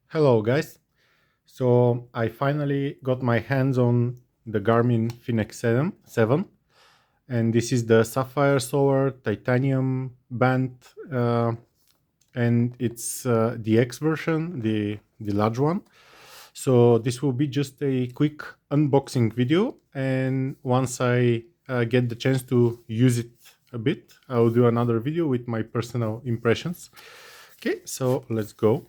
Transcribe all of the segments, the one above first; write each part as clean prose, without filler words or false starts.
Hello guys. So I finally got my hands on the Garmin Fenix 7 and this is the Sapphire Solar Titanium band and it's the X version, the large one. So this will be just a quick unboxing video, and once I get the chance to use it a bit, I'll do another video with my personal impressions. Okay, so let's go.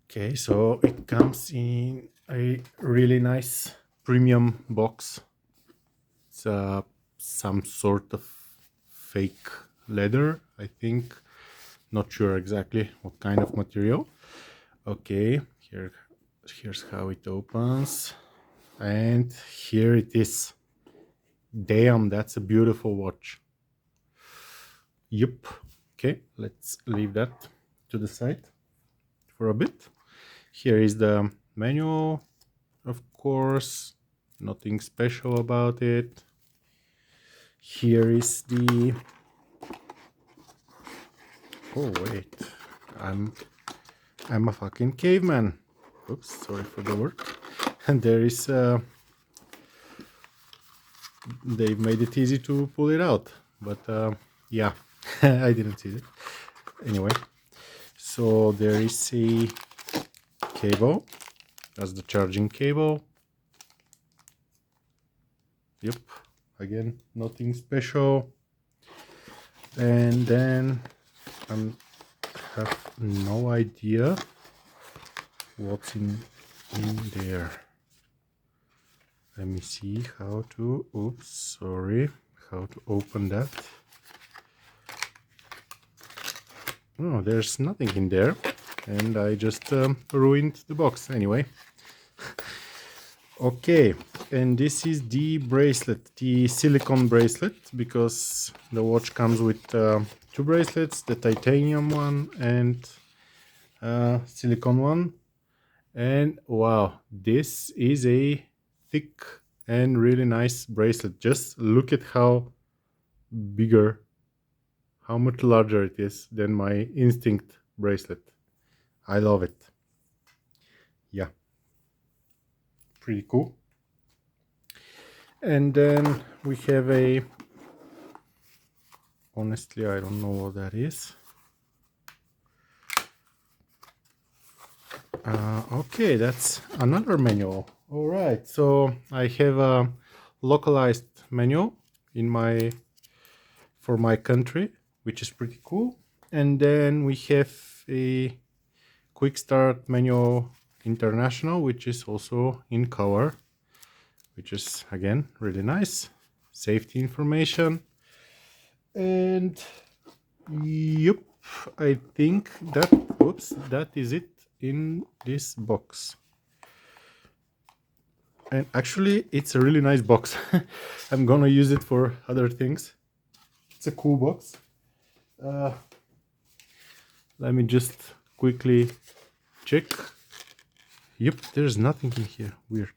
Okay, so it comes in a really nice premium box. It's some sort of fake leather, I think. Not sure exactly what kind of material. Okay, here's how it opens. And here it is. Damn, that's a beautiful watch. Yep. Okay, let's leave that to the side for a bit. Here is the manual, of course, nothing special about it. Here is the oh wait, I'm a fucking caveman. Oops, sorry for the word. And there is they've made it easy to pull it out, but yeah, I didn't see it anyway. So there is a cable. That's the charging cable. Yep, again, nothing special. And then I have no idea what's in there. Let me see how to, oops, sorry, how to open that. Oh, there's nothing in there, and I just ruined the box anyway. Okay, and this is the bracelet, the silicone bracelet, because the watch comes with two bracelets, the titanium one and silicone one. And wow, this is a thick and really nice bracelet. Just look at how bigger, how much larger it is than my Instinct bracelet. I love it. Yeah, pretty cool. And then we have a, honestly, I don't know what that is. Okay, that's another manual. All right, so I have a localized manual in my for my country, which is pretty cool. And then we have a quick start manual international, which is also in color, which is again really nice. Safety information. And yep, I think that, oops, that is it in this box. And actually it's a really nice box. I'm gonna use it for other things. It's a cool box. Let me just quickly check. Yep, there's nothing in here. Weird.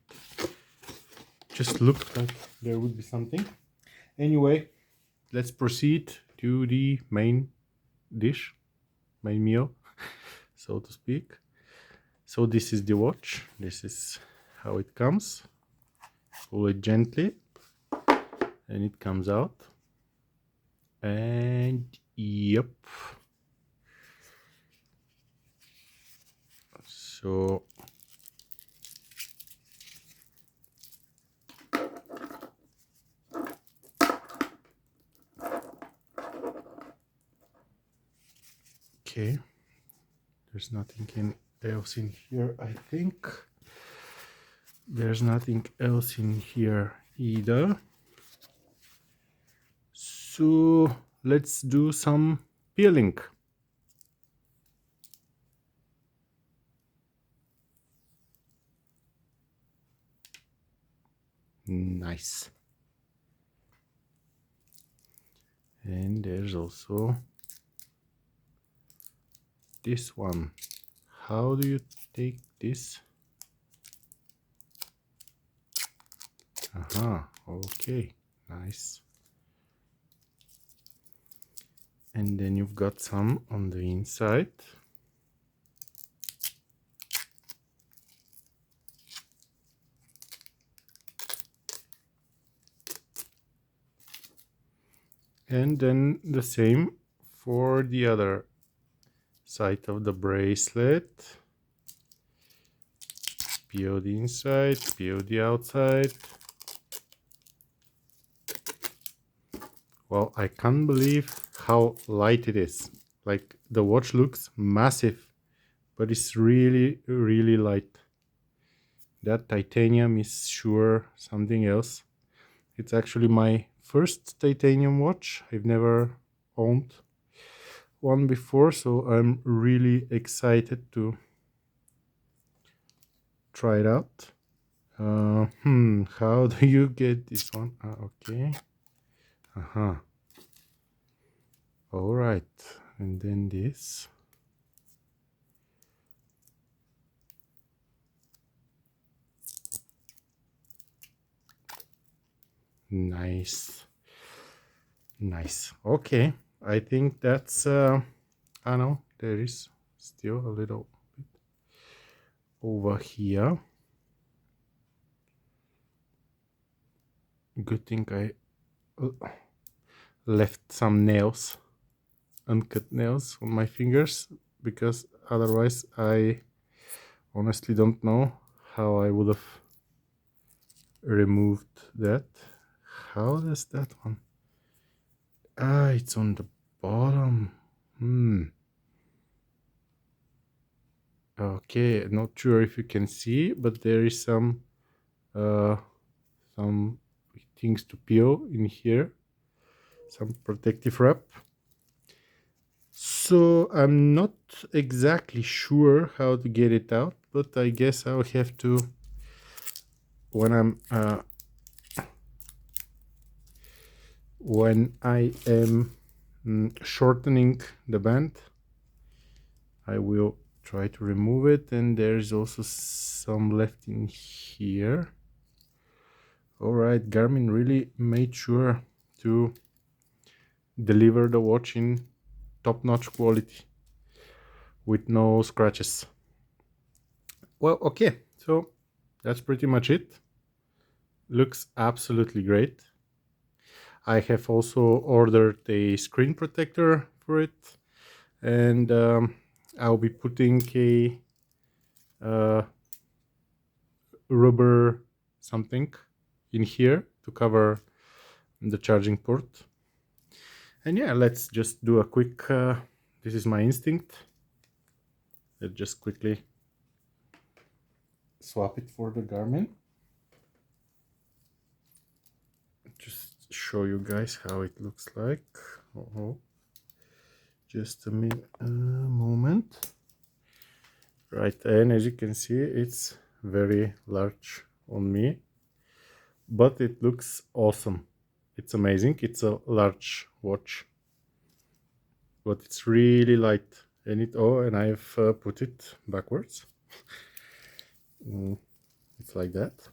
Just looked like there would be something. Anyway, let's proceed to the main dish, main meal, so to speak. So this is the watch. This is how it comes. Pull it gently and it comes out. And yep. So okay, there's nothing else in here. I think there's nothing else in here either. So let's do some peeling. Nice. And there's also this one. How do you take this? Aha, okay, nice. And then you've got some on the inside. And then the same for the other side of the bracelet. Peel the inside, peel the outside. Well, I can't believe how light it is. Like, the watch looks massive, but it's really, really light. That titanium is sure something else. It's actually my first titanium watch. I've never owned one before, so I'm really excited to try it out. How do you get this one? Okay. All right, and then this. Nice. Okay, I think that's I know there is still a little bit over here. Good thing I left some nails, uncut nails on my fingers, because otherwise I honestly don't know how I would have removed that. How does that one? It's on the bottom. Okay, not sure if you can see, but there is some things to peel in here, some protective wrap. So I'm not exactly sure how to get it out, but I guess I'll have to, when I am shortening the band, I will try to remove it. And there's also some left in here. All right, Garmin really made sure to deliver the watch in top-notch quality with no scratches. Well, okay, so that's pretty much it. Looks absolutely great. I have also ordered a screen protector for it, and I'll be putting a rubber something in here to cover the charging port. And yeah, let's just do a quick this is my Instinct. Let's just quickly swap it for the Garmin. Just show you guys how it looks like. Just a moment. Right, and as you can see, it's very large on me, but it looks awesome. It's amazing. It's a large watch, but it's really light. And and I've put it backwards. It's like that,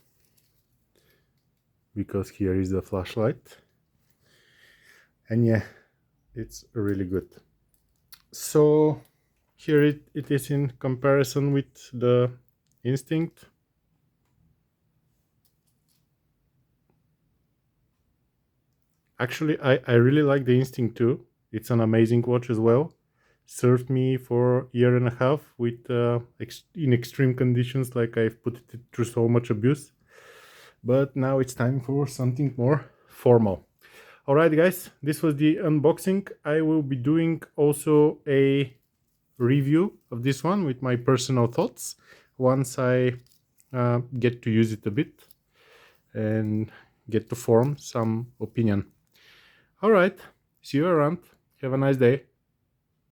because here is the flashlight. And yeah, it's really good. So here it is in comparison with the Instinct. Actually, I really like the Instinct too. It's an amazing watch as well. Served me for a year and a half with in extreme conditions, like I've put it through so much abuse. But now it's time for something more formal. Alright guys, this was the unboxing. I will be doing also a review of this one with my personal thoughts once I get to use it a bit and get to form some opinion. Alright, see you around. Have a nice day.